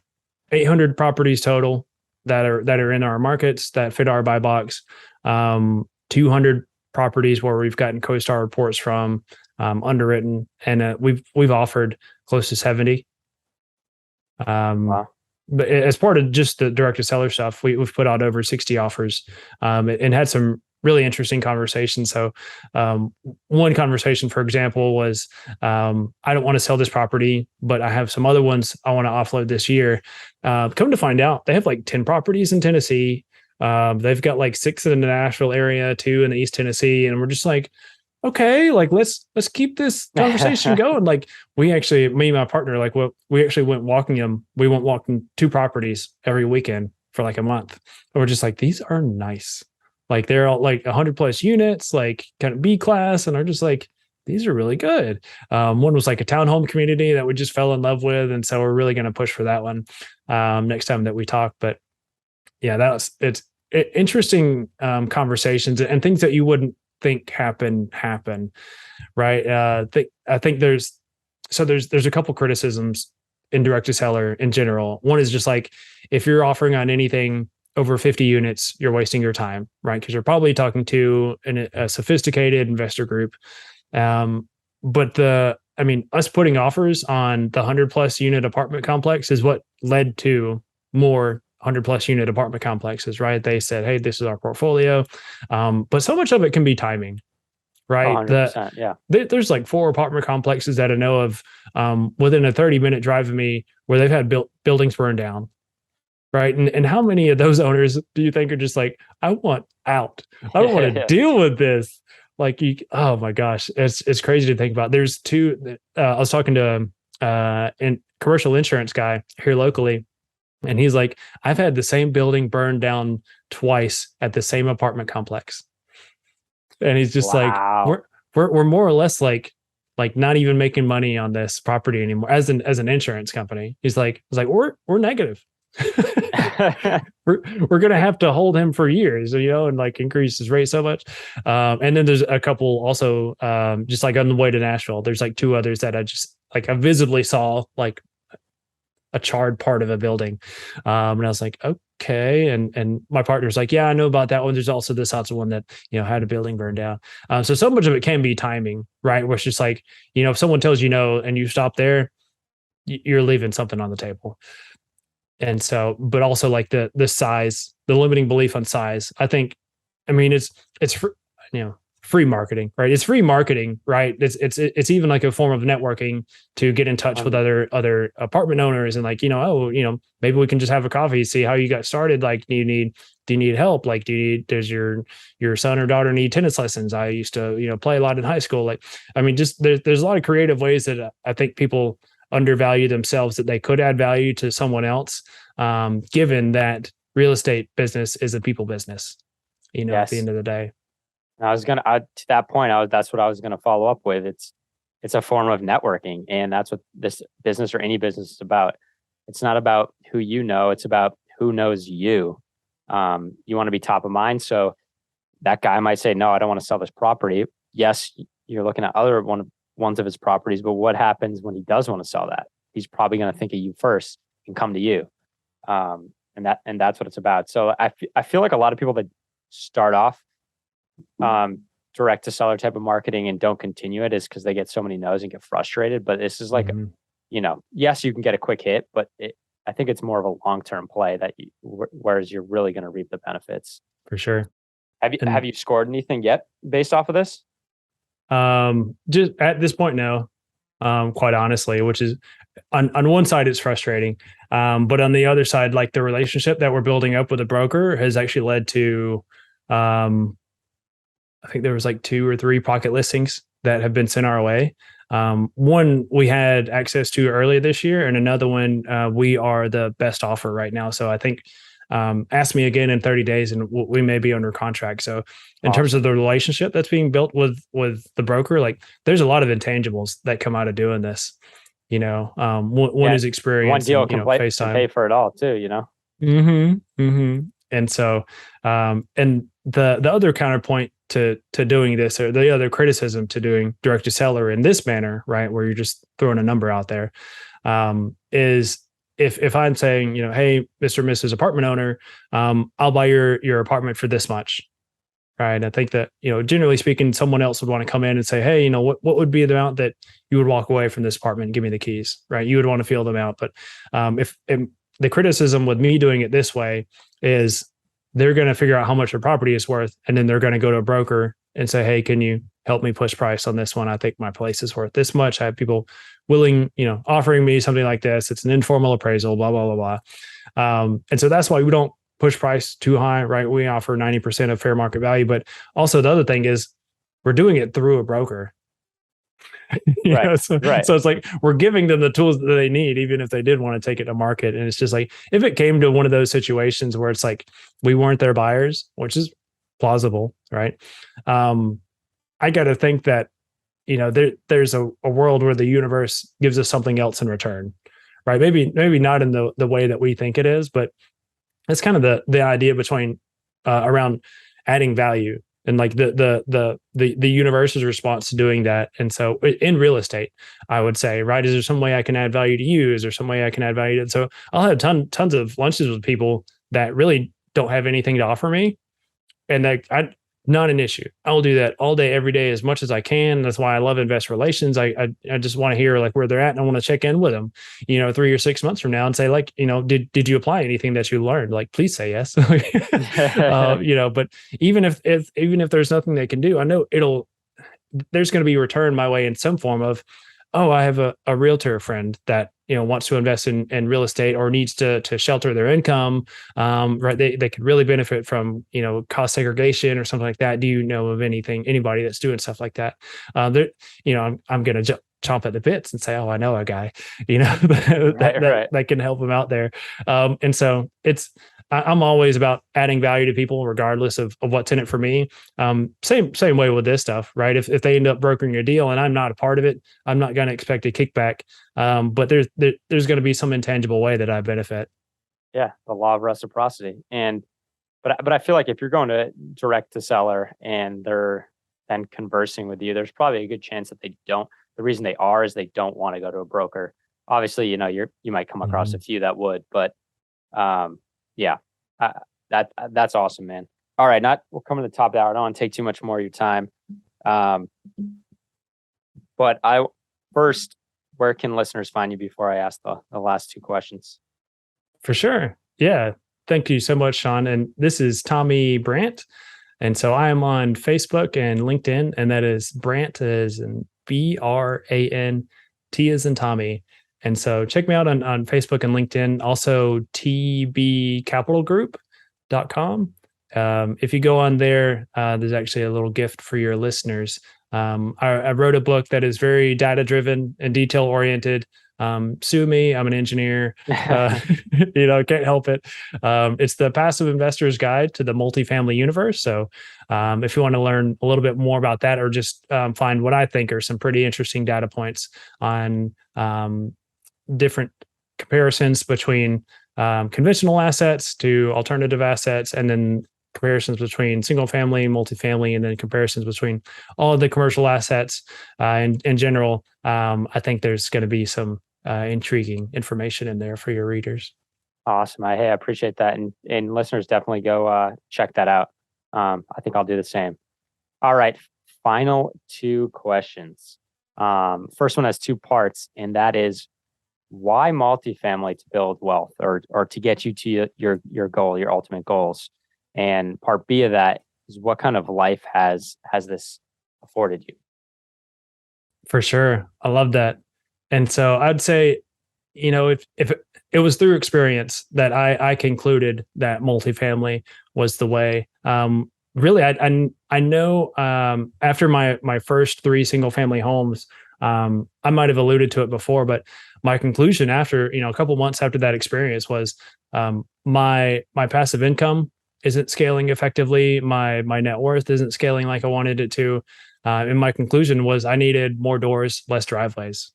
800 properties total that are in our markets that fit our buy box. 200 properties where we've gotten CoStar reports from, underwritten, and we've offered close to 70. Wow. But as part of just the direct to seller stuff, we've put out over 60 offers, and had some really interesting conversations. So, one conversation, for example, was, I don't want to sell this property, but I have some other ones I want to offload this year. Come to find out, they have like 10 properties in Tennessee. They've got like 6 in the Nashville area, 2 in the East Tennessee. And we're just like, okay, like let's keep this conversation going. Like me and my partner, like we actually went walking them. We went walking 2 properties every weekend for like a month. And we're just like, these are nice. Like they're all like 100+ units, like kind of B class. And are just like, these are really good. One was like a townhome community that we just fell in love with. And so we're really going to push for that one next time that we talk. But yeah, it's interesting conversations and things that you wouldn't think happen, right? I think there's a couple criticisms in direct to seller in general. One is just like, if you're offering on anything over 50 units, you're wasting your time, right? Because you're probably talking to a sophisticated investor group. But us putting offers on the 100+ unit apartment complex is what led to more 100+ unit apartment complexes, right? They said, hey, this is our portfolio. But so much of it can be timing, right? 100%, yeah. There's like 4 apartment complexes that I know of within a 30-minute drive of me where they've had buildings burned down, right? And how many of those owners do you think are just like, I want out. I don't want to deal with this. Like, oh my gosh, it's crazy to think about. There's 2. I was talking to a commercial insurance guy here locally, and he's like, I've had the same building burned down twice at the same apartment complex. And he's just wow. like, we're more or less like not even making money on this property anymore as an insurance company. He's like, we're negative. we're gonna have to hold him for years, and like increase his rate so much. And then there's a couple also, just like on the way to Nashville, there's like 2 others that I visibly saw like a charred part of a building. And I was like, okay. And my partner's like, yeah, I know about that one. There's also this other one that, had a building burned down. So much of it can be timing, right? Where it's just like, if someone tells you no and you stop there, you're leaving something on the table. And so, but also like the size, the limiting belief on size, I think, it's free marketing, right? It's free marketing, right? It's even like a form of networking to get in touch with other apartment owners and like, maybe we can just have a coffee, see how you got started. Like, do you need help? Like, does your son or daughter need tennis lessons? I used to, play a lot in high school. Like, just there's a lot of creative ways that I think people undervalue themselves that they could add value to someone else. Given that real estate business is a people business, yes. At the end of the day. I was to that point, that's what I was gonna follow up with. It's a form of networking, and that's what this business or any business is about. It's not about who you know; it's about who knows you. You want to be top of mind. So that guy might say, "No, I don't want to sell this property." Yes, you're looking at other ones of his properties, but what happens when he does want to sell that? He's probably going to think of you first and come to you, and that's what it's about. So I feel like a lot of people that start off direct to seller type of marketing and don't continue it is because they get so many no's and get frustrated. But this is like yes, you can get a quick hit, but I think it's more of a long-term play whereas you're really going to reap the benefits. For sure. Have you scored anything yet based off of this? Just at this point, no. Quite honestly, which is on one side it's frustrating, but on the other side, like the relationship that we're building up with a broker has actually led to, I think there was like 2 or 3 pocket listings that have been sent our way. One we had access to earlier this year, and another one we are the best offer right now. So I think ask me again in 30 days and we may be under contract. So in terms of the relationship that's being built with the broker, like there's a lot of intangibles that come out of doing this. One is experience. One deal and, can pay for it all too, And so, and the other counterpoint to doing this, or the other criticism to doing direct to seller in this manner, right, where you're just throwing a number out there, is if I'm saying, hey, Mr. and Mrs. apartment owner, I'll buy your apartment for this much. Right. I think that, generally speaking, someone else would want to come in and say, hey, what would be the amount that you would walk away from this apartment and give me the keys, right? You would want to feel them out. But if the criticism with me doing it this way is they're going to figure out how much a property is worth, and then they're going to go to a broker and say, hey, can you help me push price on this one? I think my place is worth this much. I have people willing, offering me something like this. It's an informal appraisal, blah, blah, blah, blah. And so that's why we don't push price too high, right? We offer 90% of fair market value. But also the other thing is we're doing it through a broker. So it's like we're giving them the tools that they need, even if they did want to take it to market. And it's just like, if it came to one of those situations where it's like we weren't their buyers, which is plausible, right? I got to think that, there's a world where the universe gives us something else in return, right? Maybe not in the way that we think it is, but it's kind of the idea between around adding value and like the universe's response to doing that. And so in real estate, I would say, right, is there some way I can add value to you? Is there some way I can add value to? And so I'll have tons of lunches with people that really don't have anything to offer me, and not an issue. I will do that all day, every day, as much as I can. That's why I love investor relations. I just want to hear like where they're at, and I want to check in with them, 3 or 6 months from now, and say like, did you apply anything that you learned? Like, please say yes. But even if there's nothing they can do, I know there's going to be return my way in some form of, oh, I have a realtor friend that wants to invest in real estate or needs to shelter their income. Right, they could really benefit from cost segregation or something like that. Do you know of anybody that's doing stuff like that? I'm going to chomp at the bits and say, oh, I know a guy, that can help them out there. And so I'm always about adding value to people, regardless of what's in it for me. Same way with this stuff, right? If they end up brokering a deal and I'm not a part of it, I'm not going to expect a kickback. But there's going to be some intangible way that I benefit. Yeah, the law of reciprocity. But I feel like if you're going to direct to seller and they're then conversing with you, there's probably a good chance that they don't. The reason they are is they don't want to go to a broker. Obviously, you might come across a few that would, but yeah, that's awesome, man. All right, we're coming to the top of the hour. I don't want to take too much more of your time. But first, where can listeners find you before I ask the last 2 questions? For sure. Yeah. Thank you so much, Shawn. And this is Tommy Brant. And so I am on Facebook and LinkedIn, and that is Brant as in BRANT as in Tommy. And so check me out on Facebook and LinkedIn, also tbcapitalgroup.com. If you go on there, there's actually a little gift for your listeners. I wrote a book that is very data-driven and detail-oriented. Sue me, I'm an engineer. Can't help it. It's the Passive Investor's Guide to the Multifamily Universe. So if you want to learn a little bit more about that, or just find what I think are some pretty interesting data points on different comparisons between conventional assets to alternative assets, and then comparisons between single family, multifamily, and then comparisons between all of the commercial assets in general. I think there's going to be some intriguing information in there for your readers. Awesome. I appreciate that. And listeners, definitely go check that out. I think I'll do the same. All right. Final 2 questions. First one has 2 parts, and that is, why multifamily to build wealth or to get you to your goal, your ultimate goals? And part B of that is what kind of life has this afforded you? For sure. I love that. And so I'd say, if it was through experience that I concluded that multifamily was the way. Really, I know after my first 3 single family homes, I might have alluded to it before, but my conclusion after a couple months after that experience was my passive income isn't scaling effectively. My net worth isn't scaling like I wanted it to. And my conclusion was I needed more doors, less driveways.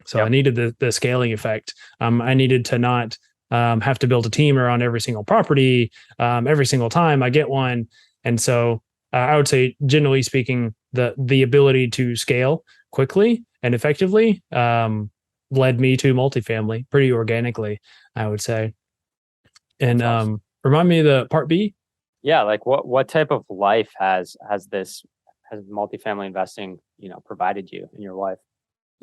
So I needed the scaling effect. I needed to not have to build a team around every single property every single time I get one. And so I would say, generally speaking, the ability to scale quickly and effectively led me to multifamily pretty organically, I would say. And Awesome. Remind me of the part B. Yeah, like what type of life has multifamily investing, provided you in your life?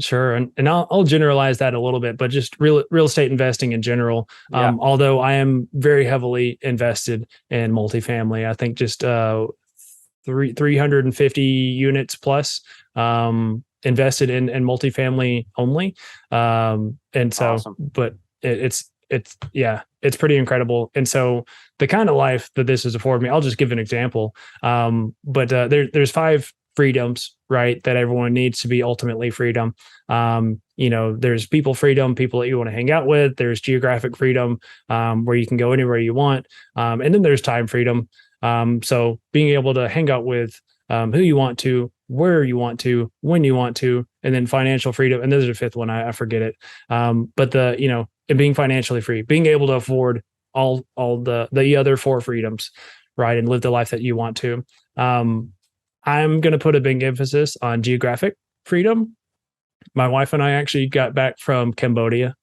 Sure. And I'll generalize that a little bit, but just real estate investing in general. Yeah. Although I am very heavily invested in multifamily, I think just 350 units plus invested in multifamily only. And so, Awesome. but it's pretty incredible. And so the kind of life that this has afforded me, I'll just give an example. But there's 5 freedoms, right, that everyone needs to be ultimately freedom. There's people freedom, people that you want to hang out with. There's geographic freedom, where you can go anywhere you want. And then there's time freedom. So being able to hang out with who you want to, where you want to, when you want to, and then financial freedom. And there's a 5th one, I forget it. But and being financially free, being able to afford all the other 4 freedoms, right, and live the life that you want to. I'm going to put a big emphasis on geographic freedom. My wife and I actually got back from Cambodia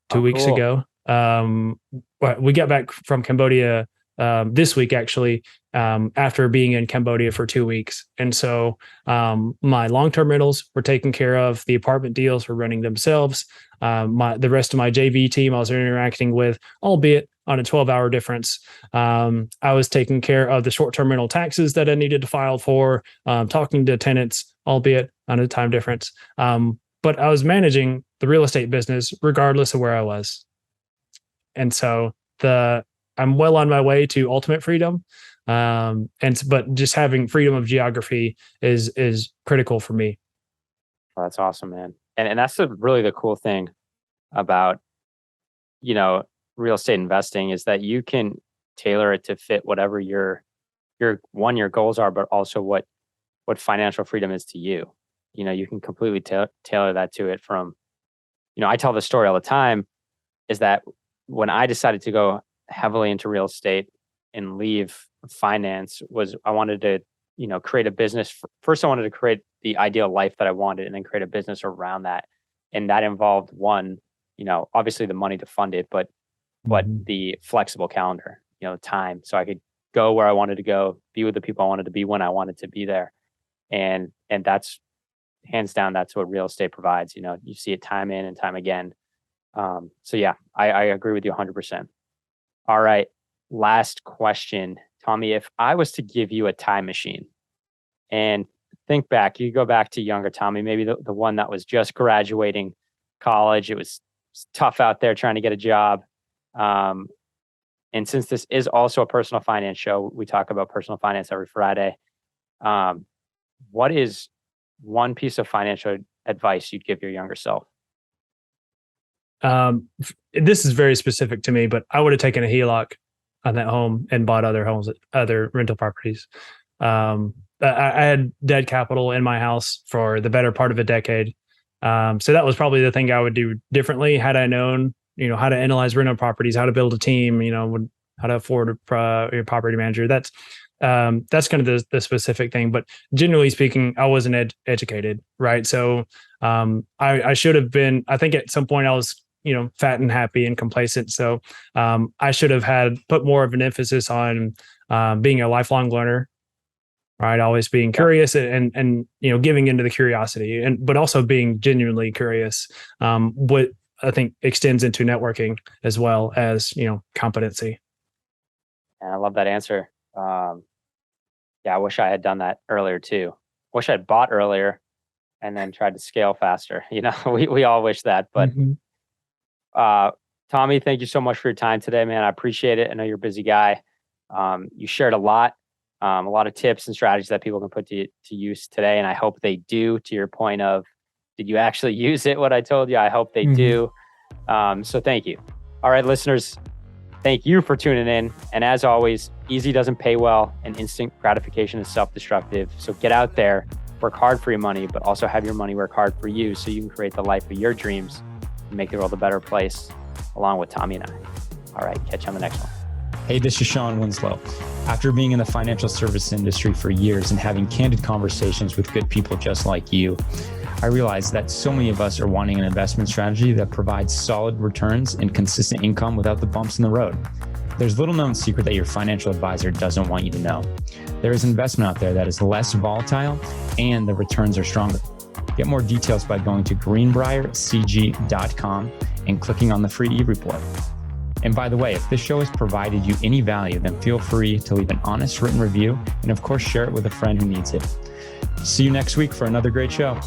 2 weeks ago. We got back from Cambodia this week, actually, after being in Cambodia for 2 weeks. And so my long-term rentals were taken care of. The apartment deals were running themselves. The rest of my JV team I was interacting with, albeit on a 12-hour difference. I was taking care of the short-term rental taxes that I needed to file for, talking to tenants, albeit on a time difference. But I was managing the real estate business regardless of where I was. And so I'm well on my way to ultimate freedom. But just having freedom of geography is critical for me. Well, that's awesome, man. And that's really the cool thing about, real estate investing is that you can tailor it to fit whatever your goals are, but also what financial freedom is to you. You can completely tailor that to it from, I tell the story all the time is that when I decided to go heavily into real estate and leave finance was I wanted to, create a business. First, I wanted to create the ideal life that I wanted and then create a business around that. And that involved one, obviously the money to fund it, but the flexible calendar, time. So I could go where I wanted to go, be with the people I wanted to be when I wanted to be there. And that's hands down, that's what real estate provides. You see it time in and time again. So yeah, I agree with you 100%. All right. Last question, Tommy. If I was to give you a time machine and think back, you go back to younger Tommy, maybe the one that was just graduating college. It was tough out there trying to get a job. And since this is also a personal finance show, we talk about personal finance every Friday. What is one piece of financial advice you'd give your younger self? This is very specific to me, but I would have taken a HELOC on that home and bought other homes, other rental properties. I had dead capital in my house for the better part of a decade. So that was probably the thing I would do differently had I known, how to analyze rental properties, how to build a team, how to afford a property manager. That's kind of the specific thing. But generally speaking, I wasn't educated, right? So I should have been. I think at some point I was, fat and happy and complacent. So I should have put more of an emphasis on being a lifelong learner, right? Always being curious and giving into the curiosity, but also being genuinely curious. I think extends into networking as well as, competency. And I love that answer. I wish I had done that earlier too. Wish I'd bought earlier and then tried to scale faster. We all wish that, but Tommy, thank you so much for your time today, man. I appreciate it. I know you're a busy guy. You shared a lot of tips and strategies that people can put to use today. And I hope they do. To your point of, did you actually use it, what I told you? I hope they do. So thank you. All right, listeners, thank you for tuning in. And as always, easy doesn't pay well and instant gratification is self-destructive. So get out there, work hard for your money, but also have your money work hard for you so you can create the life of your dreams and make the world a better place along with Tommy and I. All right, catch you on the next one. Hey, this is Shawn Winslow. After being in the financial service industry for years and having candid conversations with good people just like you, I realized that so many of us are wanting an investment strategy that provides solid returns and consistent income without the bumps in the road. There's little known secret that your financial advisor doesn't want you to know. There is an investment out there that is less volatile and the returns are stronger. Get more details by going to greenbriercg.com and clicking on the free e-report. And by the way, if this show has provided you any value, then feel free to leave an honest written review and of course share it with a friend who needs it. See you next week for another great show.